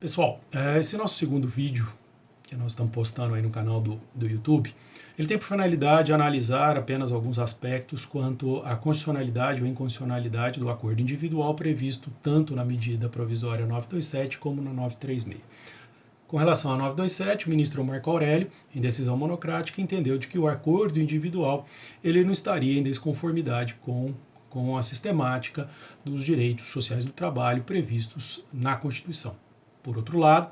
Pessoal, esse nosso segundo vídeo que nós estamos postando aí no canal do YouTube, ele tem por finalidade analisar apenas alguns aspectos quanto à constitucionalidade ou inconstitucionalidade do acordo individual previsto tanto na medida provisória 927 como na 936. Com relação à 927, o ministro Marco Aurélio, em decisão monocrática, entendeu de que o acordo individual ele não estaria em desconformidade com a sistemática dos direitos sociais do trabalho previstos na Constituição. Por outro lado,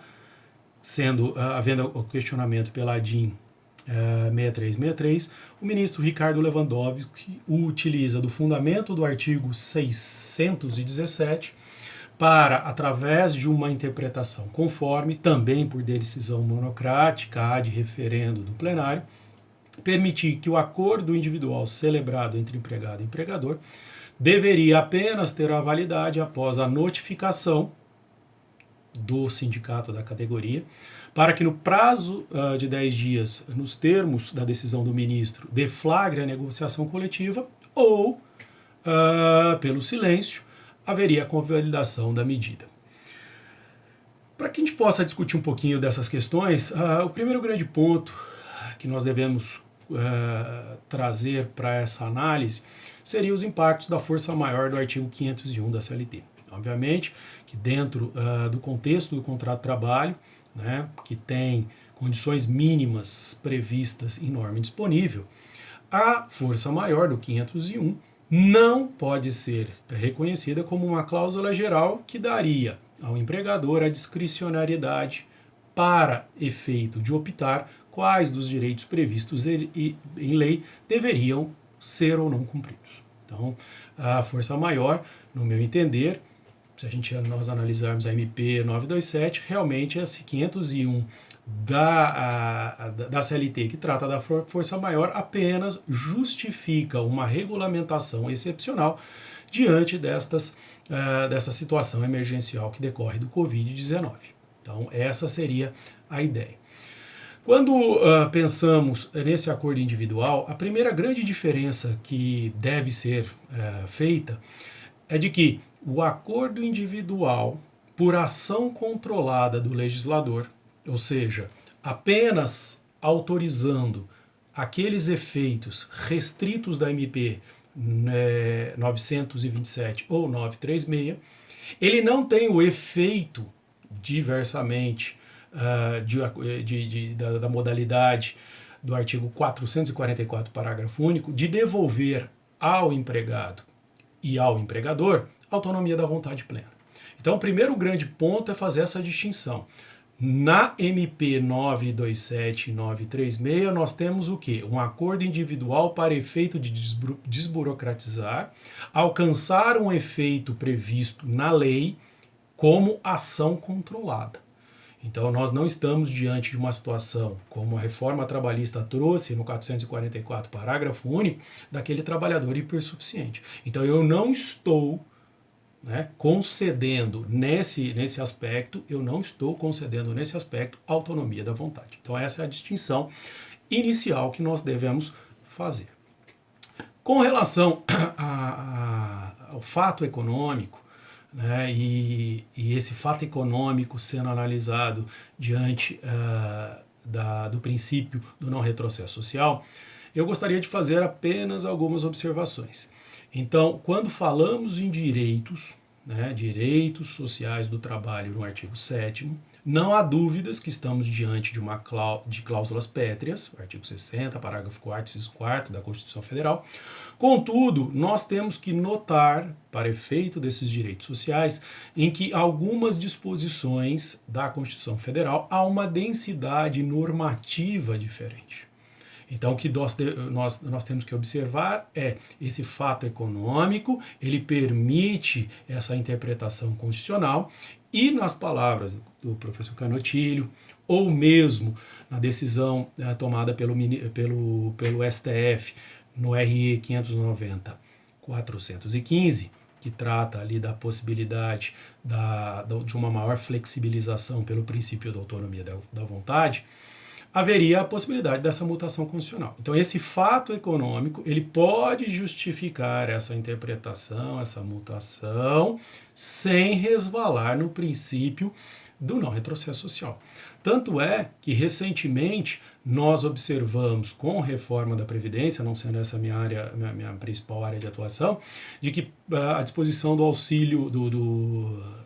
havendo o questionamento pela DIN 6363, o ministro Ricardo Lewandowski utiliza do fundamento do artigo 617 para, através de uma interpretação conforme, também por decisão monocrática, ad referendo do plenário, permitir que o acordo individual celebrado entre empregado e empregador deveria apenas ter a validade após a notificação do sindicato da categoria, para que no prazo de 10 dias, nos termos da decisão do ministro, deflagre a negociação coletiva ou, pelo silêncio, haveria a convalidação da medida. Para que a gente possa discutir um pouquinho dessas questões, o primeiro grande ponto que nós devemos trazer para essa análise seria os impactos da força maior do artigo 501 da CLT. Obviamente que dentro do contexto do contrato de trabalho, né, que tem condições mínimas previstas em norma disponível, a força maior do 501 não pode ser reconhecida como uma cláusula geral que daria ao empregador a discricionariedade para efeito de optar quais dos direitos previstos em lei deveriam ser ou não cumpridos. Então, a força maior, no meu entender, se nós analisarmos a MP 927, realmente esse 501 da CLT, que trata da força maior, apenas justifica uma regulamentação excepcional diante dessa situação emergencial que decorre do Covid-19. Então, essa seria a ideia. Quando pensamos nesse acordo individual, a primeira grande diferença que deve ser feita é de que o acordo individual, por ação controlada do legislador, ou seja, apenas autorizando aqueles efeitos restritos da MP 927 ou 936, ele não tem o efeito, diversamente da modalidade do artigo 444, parágrafo único, de devolver ao empregado e ao empregador autonomia da vontade plena. Então, o primeiro grande ponto é fazer essa distinção. Na MP 927 e 936, nós temos o quê? Um acordo individual para efeito de desburocratizar, alcançar um efeito previsto na lei como ação controlada. Então, nós não estamos diante de uma situação, como a reforma trabalhista trouxe no 444, parágrafo único, daquele trabalhador hipersuficiente. Então, eu não estou concedendo nesse aspecto, autonomia da vontade. Então, essa é a distinção inicial que nós devemos fazer. Com relação ao fato econômico, né, e esse fato econômico sendo analisado diante do princípio do não retrocesso social, eu gostaria de fazer apenas algumas observações. Então, quando falamos em direitos, né, direitos sociais do trabalho no artigo 7º, não há dúvidas que estamos diante de cláusulas pétreas, artigo 60, parágrafo 4º, inciso 4º da Constituição Federal. Contudo, nós temos que notar, para efeito desses direitos sociais, em que algumas disposições da Constituição Federal há uma densidade normativa diferente. Então, o que nós temos que observar é esse fato econômico, ele permite essa interpretação constitucional e, nas palavras do professor Canotilho, ou mesmo na decisão tomada pelo STF no RE 590/415, que trata ali da possibilidade de uma maior flexibilização pelo princípio da autonomia da vontade, haveria a possibilidade dessa mutação constitucional. Então, esse fato econômico, ele pode justificar essa interpretação, essa mutação, sem resvalar no princípio do não retrocesso social. Tanto é que, recentemente, nós observamos, com reforma da Previdência, não sendo essa minha principal área de atuação, de que a disposição do auxílio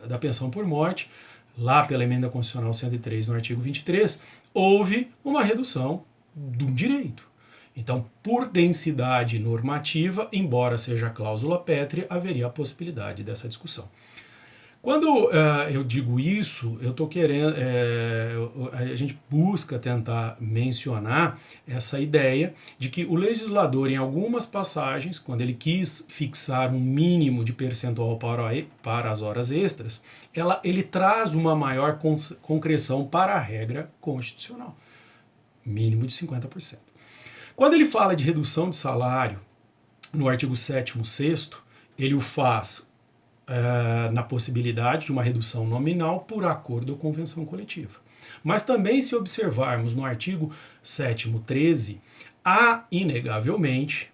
da pensão por morte, lá pela Emenda Constitucional 103, no artigo 23, houve uma redução do direito. Então, por densidade normativa, embora seja cláusula pétrea, haveria a possibilidade dessa discussão. Quando eu digo isso, eu estou querendo, a gente busca tentar mencionar essa ideia de que o legislador, em algumas passagens, quando ele quis fixar um mínimo de percentual para as horas extras, ele traz uma maior concreção para a regra constitucional, mínimo de 50%. Quando ele fala de redução de salário, no artigo 7º, 6º, ele o faz na possibilidade de uma redução nominal por acordo ou convenção coletiva. Mas também, se observarmos no artigo 7º, 13, há, inegavelmente,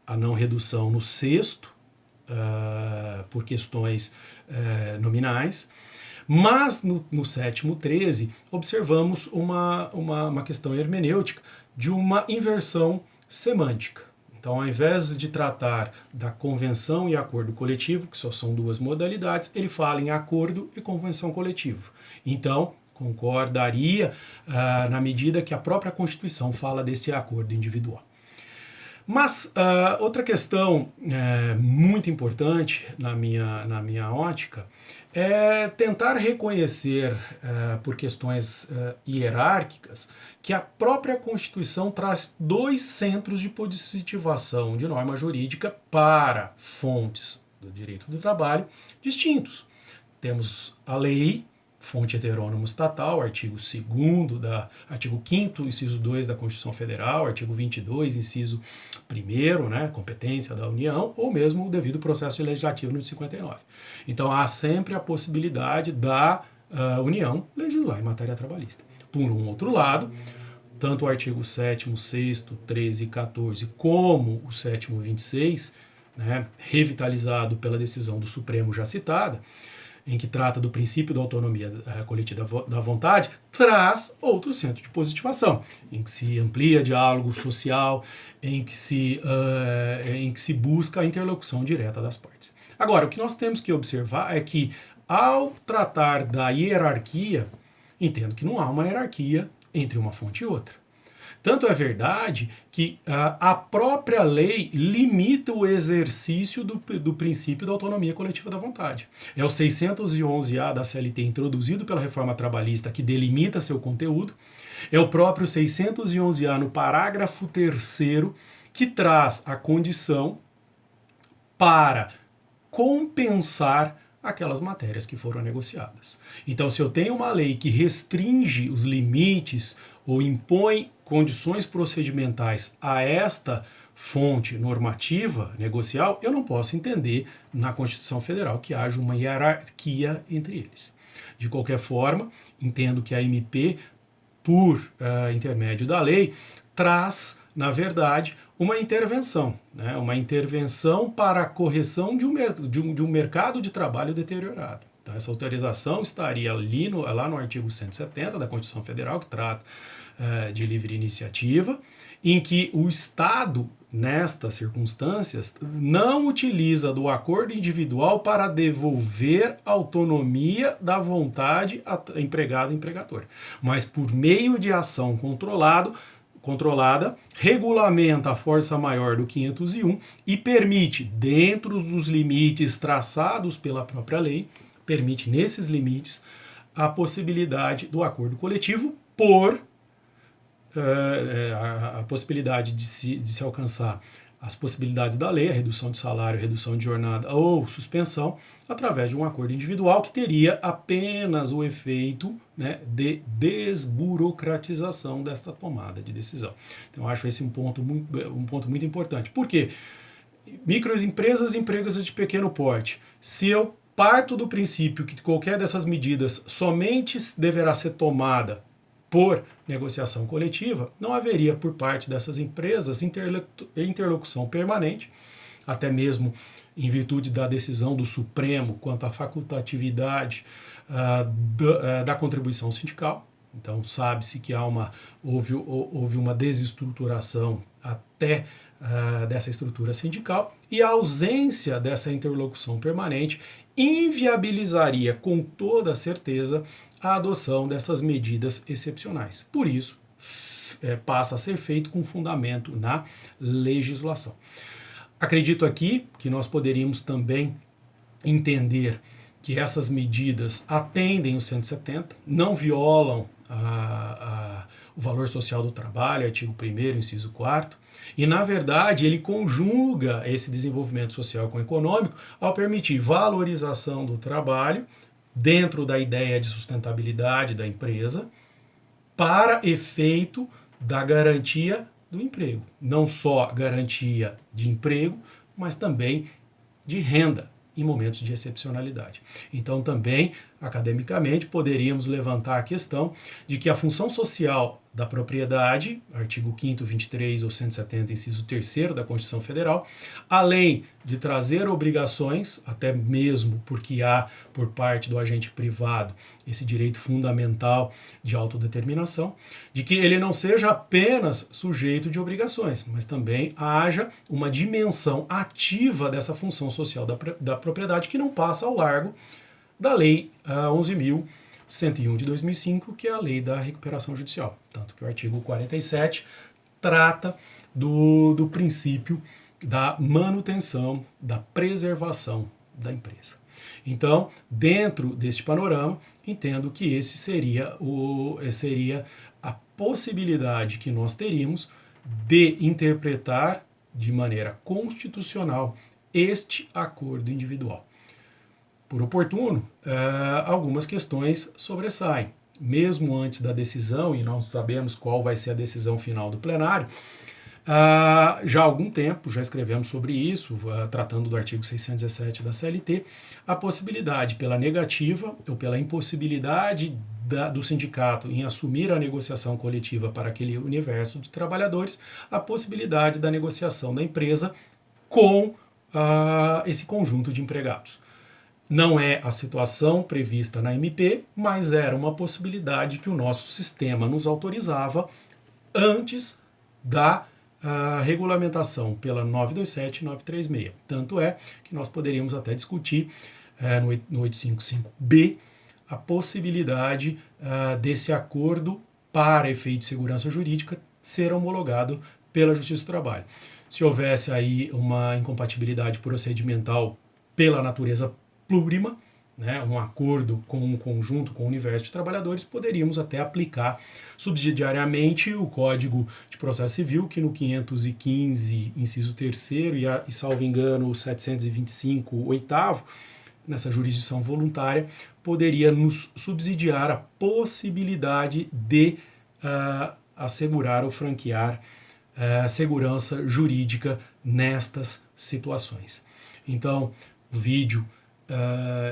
a não redução no 6º, por questões nominais, mas no 7º, 13, observamos uma questão hermenêutica de uma inversão semântica. Então, ao invés de tratar da convenção e acordo coletivo, que só são duas modalidades, ele fala em acordo e convenção coletivo. Então, concordaria na medida que a própria Constituição fala desse acordo individual. Mas outra questão muito importante na minha ótica é tentar reconhecer, por questões hierárquicas, que a própria Constituição traz dois centros de positivação de norma jurídica para fontes do direito do trabalho distintos. Temos a lei, fonte heterônimo estatal, artigo 5º, inciso 2 da Constituição Federal, artigo 22, inciso 1º, né, competência da União, ou mesmo o devido processo legislativo no de 59. Então, há sempre a possibilidade da União legislar em matéria trabalhista. Por um outro lado, tanto o artigo 7º, 6º, 13 e 14, como o 7º, 26, né, revitalizado pela decisão do Supremo já citada, em que trata do princípio da autonomia coletiva da vontade, traz outro centro de positivação, em que se amplia diálogo social, em que se busca a interlocução direta das partes. Agora, o que nós temos que observar é que, ao tratar da hierarquia, entendo que não há uma hierarquia entre uma fonte e outra. Tanto é verdade que a própria lei limita o exercício do princípio da autonomia coletiva da vontade. É o 611-A da CLT introduzido pela reforma trabalhista que delimita seu conteúdo. É o próprio 611-A no parágrafo 3º que traz a condição para compensar aquelas matérias que foram negociadas. Então, se eu tenho uma lei que restringe os limites ou impõe condições procedimentais a esta fonte normativa negocial, eu não posso entender na Constituição Federal que haja uma hierarquia entre eles. De qualquer forma, entendo que a MP, por intermédio da lei, traz, na verdade, uma intervenção, né? Uma intervenção para a correção de um mercado de trabalho deteriorado. Então, essa autorização estaria lá no artigo 170 da Constituição Federal, que trata de livre iniciativa, em que o Estado, nestas circunstâncias, não utiliza do acordo individual para devolver autonomia da vontade a empregado e empregador, mas por meio de ação controlada, regulamenta a força maior do 501 e permite, dentro dos limites traçados pela própria lei, permite nesses limites a possibilidade do acordo coletivo por a possibilidade de se alcançar as possibilidades da lei, a redução de salário, redução de jornada ou suspensão, através de um acordo individual que teria apenas o efeito, né, de desburocratização desta tomada de decisão. Então, eu acho esse um ponto muito importante. Por quê? Microempresas e empresas de pequeno porte. Se eu parto do princípio que qualquer dessas medidas somente deverá ser tomada por negociação coletiva, não haveria por parte dessas empresas interlocução permanente, até mesmo em virtude da decisão do Supremo quanto à facultatividade da contribuição sindical. Então, sabe-se que houve uma desestruturação até dessa estrutura sindical, e a ausência dessa interlocução permanente inviabilizaria com toda certeza a adoção dessas medidas excepcionais. Por isso, passa a ser feito com fundamento na legislação. Acredito aqui que nós poderíamos também entender que essas medidas atendem o 170, não violam o valor social do trabalho, artigo 1º, inciso 4º, e, na verdade, ele conjuga esse desenvolvimento social com o econômico ao permitir valorização do trabalho dentro da ideia de sustentabilidade da empresa para efeito da garantia do emprego. Não só garantia de emprego, mas também de renda em momentos de excepcionalidade. Então, também, academicamente, poderíamos levantar a questão de que a função social da propriedade, artigo 5º, 23 ou 170, inciso 3º da Constituição Federal, além de trazer obrigações, até mesmo porque há, por parte do agente privado, esse direito fundamental de autodeterminação, de que ele não seja apenas sujeito de obrigações, mas também haja uma dimensão ativa dessa função social da propriedade que não passa ao largo da Lei 11.101 de 2005, que é a Lei da Recuperação Judicial. Tanto que o artigo 47 trata do princípio da manutenção, da preservação da empresa. Então, dentro deste panorama, entendo que esse seria a possibilidade que nós teríamos de interpretar de maneira constitucional este acordo individual. Por oportuno, algumas questões sobressaem. Mesmo antes da decisão, e não sabemos qual vai ser a decisão final do plenário, já há algum tempo, já escrevemos sobre isso, tratando do artigo 617 da CLT, a possibilidade pela negativa ou pela impossibilidade do sindicato em assumir a negociação coletiva para aquele universo de trabalhadores, a possibilidade da negociação da empresa com esse conjunto de empregados. Não é a situação prevista na MP, mas era uma possibilidade que o nosso sistema nos autorizava antes da regulamentação pela 927 e 936. Tanto é que nós poderíamos até discutir no 855B a possibilidade desse acordo para efeito de segurança jurídica ser homologado pela Justiça do Trabalho. Se houvesse aí uma incompatibilidade procedimental pela natureza plurima, né, um acordo com um conjunto, com o universo de trabalhadores, poderíamos até aplicar subsidiariamente o Código de Processo Civil, que no 515, inciso 3º, e salvo engano, o 725, 8º, nessa jurisdição voluntária, poderia nos subsidiar a possibilidade de assegurar ou franquear segurança jurídica nestas situações. Então, o vídeo,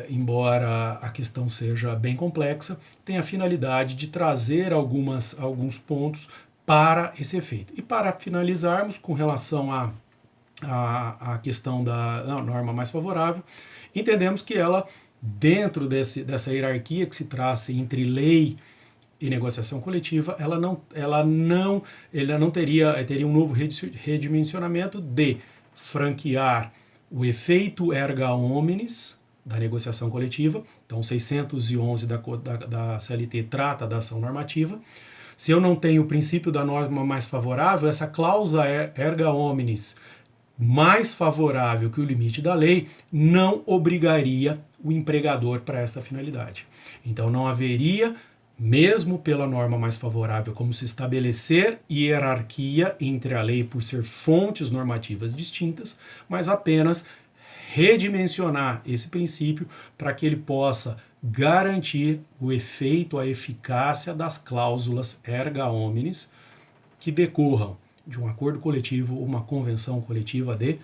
embora a questão seja bem complexa, tem a finalidade de trazer alguns pontos para esse efeito. E para finalizarmos, com relação à questão da norma mais favorável, entendemos que ela, dentro dessa hierarquia que se traça entre lei e negociação coletiva, ela não teria um novo redimensionamento de franquear o efeito erga omnes da negociação coletiva. Então, 611 da CLT trata da ação normativa. Se eu não tenho o princípio da norma mais favorável, essa cláusula erga omnes mais favorável que o limite da lei não obrigaria o empregador para esta finalidade. Então, não haveria, mesmo pela norma mais favorável, como se estabelecer hierarquia entre a lei por ser fontes normativas distintas, mas apenas redimensionar esse princípio para que ele possa garantir o efeito, a eficácia das cláusulas erga omnes que decorram de um acordo coletivo ou uma convenção coletiva de